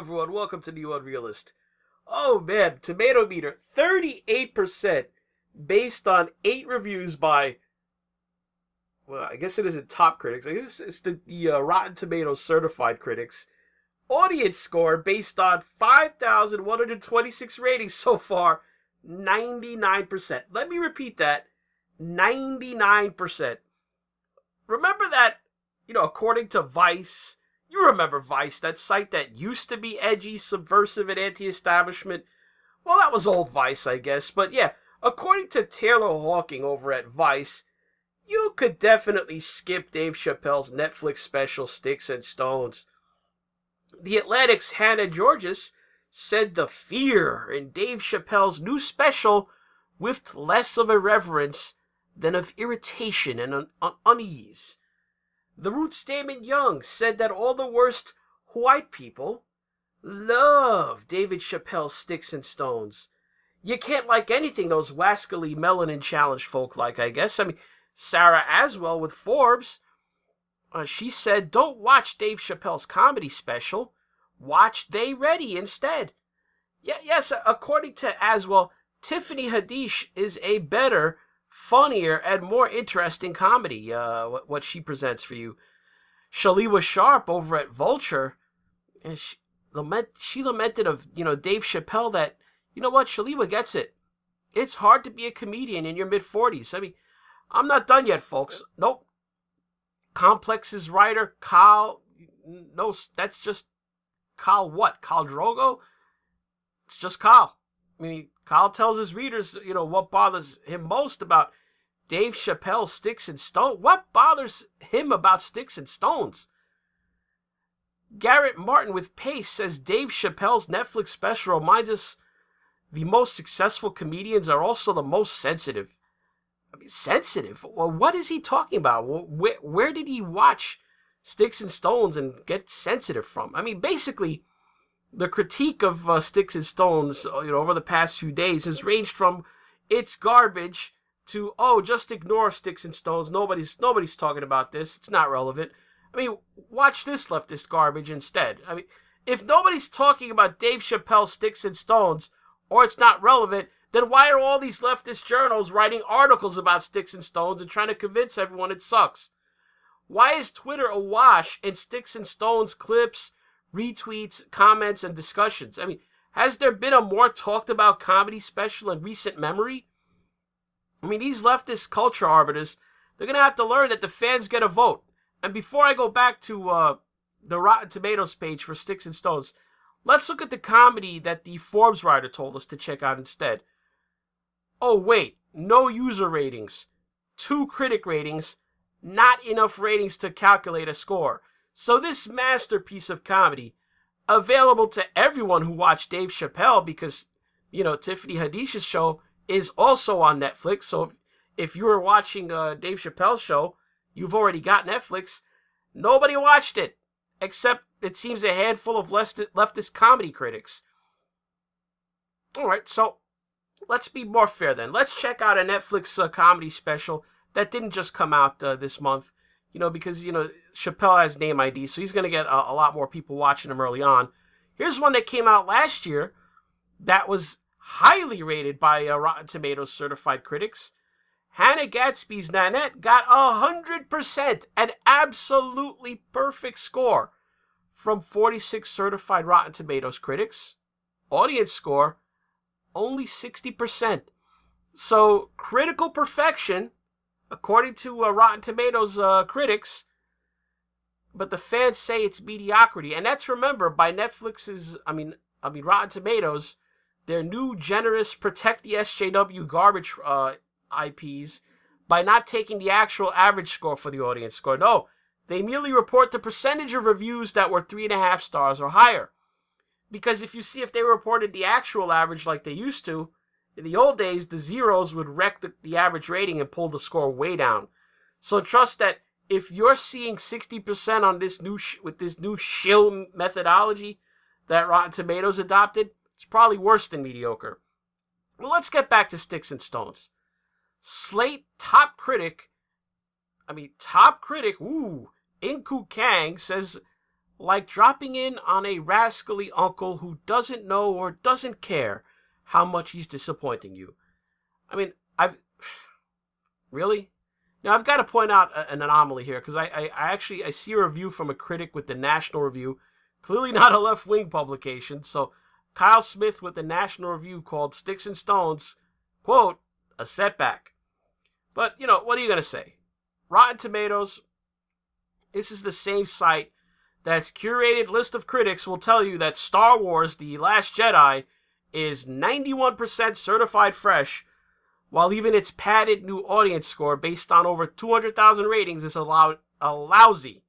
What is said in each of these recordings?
everyone. Welcome to NeoUnrealist. Oh man, tomato meter 38% based on 8 reviews by, well, I guess it isn't top critics. I guess it's the Rotten Tomatoes certified critics. Audience score based on 5,126 ratings so far, 99%. Let me repeat that, 99%. Remember that, according to Vice, you remember Vice, that site that used to be edgy, subversive, and anti-establishment? Well, that was old Vice, I guess. But yeah, according to Taylor Hawking over at Vice, you could definitely skip Dave Chappelle's Netflix special, Sticks and Stones. The Atlantic's Hannah Georges said the fear in Dave Chappelle's new special whiffed less of irreverence than of irritation and unease. The Roots' Damon Young said that all the worst white people love David Chappelle's Sticks and Stones. You can't like anything those wascally melanin challenged folk like, I guess. Sarah Aswell with Forbes, she said, don't watch Dave Chappelle's comedy special. Watch They Ready instead. Yes, according to Aswell, Tiffany Haddish is a better, funnier, and more interesting comedy, what she presents for you. Shalewa Sharp over at Vulture, and she lamented of, Dave Chappelle that, Shalewa gets it. It's hard to be a comedian in your mid-40s. I'm not done yet, folks. Nope. Complex's writer, Kyle, no, that's just Kyle what? Kyle Drogo? It's just Kyle. Kyle tells his readers, what bothers him most about Dave Chappelle's Sticks and Stones. What bothers him about Sticks and Stones? Garrett Martin with Pace says Dave Chappelle's Netflix special reminds us the most successful comedians are also the most sensitive. Sensitive? Well, what is he talking about? Where did he watch Sticks and Stones and get sensitive from? Basically, the critique of Sticks and Stones, over the past few days has ranged from it's garbage to, just ignore Sticks and Stones. Nobody's talking about this. It's not relevant. Watch this leftist garbage instead. If nobody's talking about Dave Chappelle's Sticks and Stones, or it's not relevant, then why are all these leftist journals writing articles about Sticks and Stones and trying to convince everyone it sucks? Why is Twitter awash in Sticks and Stones clips, retweets, comments, and discussions? Has there been a more talked about comedy special in recent memory? These leftist culture arbiters, they're going to have to learn that the fans get a vote. And before I go back to the Rotten Tomatoes page for Sticks and Stones, let's look at the comedy that the Forbes writer told us to check out instead. Oh, wait, no user ratings, 2 critic ratings, not enough ratings to calculate a score. So this masterpiece of comedy, available to everyone who watched Dave Chappelle, because, Tiffany Haddish's show is also on Netflix. So if you were watching Dave Chappelle's show, you've already got Netflix. Nobody watched it, except it seems a handful of leftist comedy critics. All right, so let's be more fair then. Let's check out a Netflix comedy special that didn't just come out this month, because, Cheppelle has name ID, so he's going to get a lot more people watching him early on. Here's one that came out last year that was highly rated by Rotten Tomatoes certified critics. Hannah Gadsby's Nanette got 100%, an absolutely perfect score from 46 certified Rotten Tomatoes critics. Audience score, only 60%. So, critical perfection, according to Rotten Tomatoes critics, but the fans say it's mediocrity. And that's, remember, by Netflix's, Rotten Tomatoes, their new generous Protect the SJW garbage IPs, by not taking the actual average score for the audience score. No, they merely report the percentage of reviews that were 3.5 stars or higher. Because if they reported the actual average like they used to, in the old days, the zeros would wreck the average rating and pull the score way down. So trust that if you're seeing 60% on this with this new shill methodology that Rotten Tomatoes adopted, it's probably worse than mediocre. Well, let's get back to Sticks and Stones. Slate top critic, Inku Kang says like dropping in on a rascally uncle who doesn't know or doesn't care how much he's disappointing you. I mean, really? Now, I've got to point out an anomaly here, because I see a review from a critic with the National Review, clearly not a left-wing publication, so Kyle Smith with the National Review called Sticks and Stones, quote, a setback. But, what are you going to say? Rotten Tomatoes, this is the same site that's curated list of critics will tell you that Star Wars The Last Jedi is 91% certified fresh, while even its padded new audience score based on over 200,000 ratings is a lousy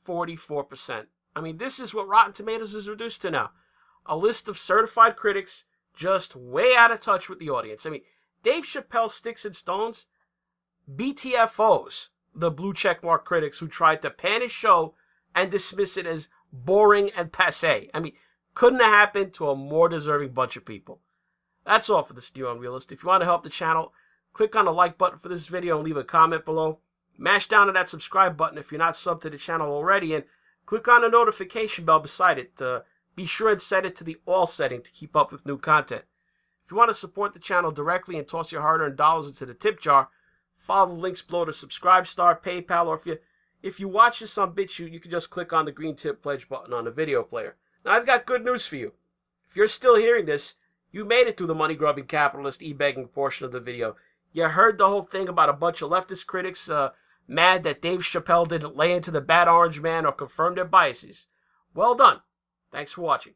44%. I mean, this is what Rotten Tomatoes is reduced to now. A list of certified critics just way out of touch with the audience. I mean, Dave Chappelle, Sticks and Stones, BTFOs, the blue checkmark critics who tried to pan his show and dismiss it as boring and passé. I mean, couldn't have happened to a more deserving bunch of people. That's all for this NeoUnrealist. If you want to help the channel, click on the like button for this video and leave a comment below. Mash down to that subscribe button if you're not subbed to the channel already, and click on the notification bell beside it to be sure and set it to the all setting to keep up with new content. If you want to support the channel directly and toss your hard-earned dollars into the tip jar, follow the links below to Subscribe Star, PayPal, or if you watch this on BitChute, you can just click on the green tip pledge button on the video player. Now, I've got good news for you. If you're still hearing this, you made it through the money-grubbing capitalist e-begging portion of the video. You heard the whole thing about a bunch of leftist critics mad that Dave Chappelle didn't lay into the bad orange man or confirm their biases. Well done. Thanks for watching.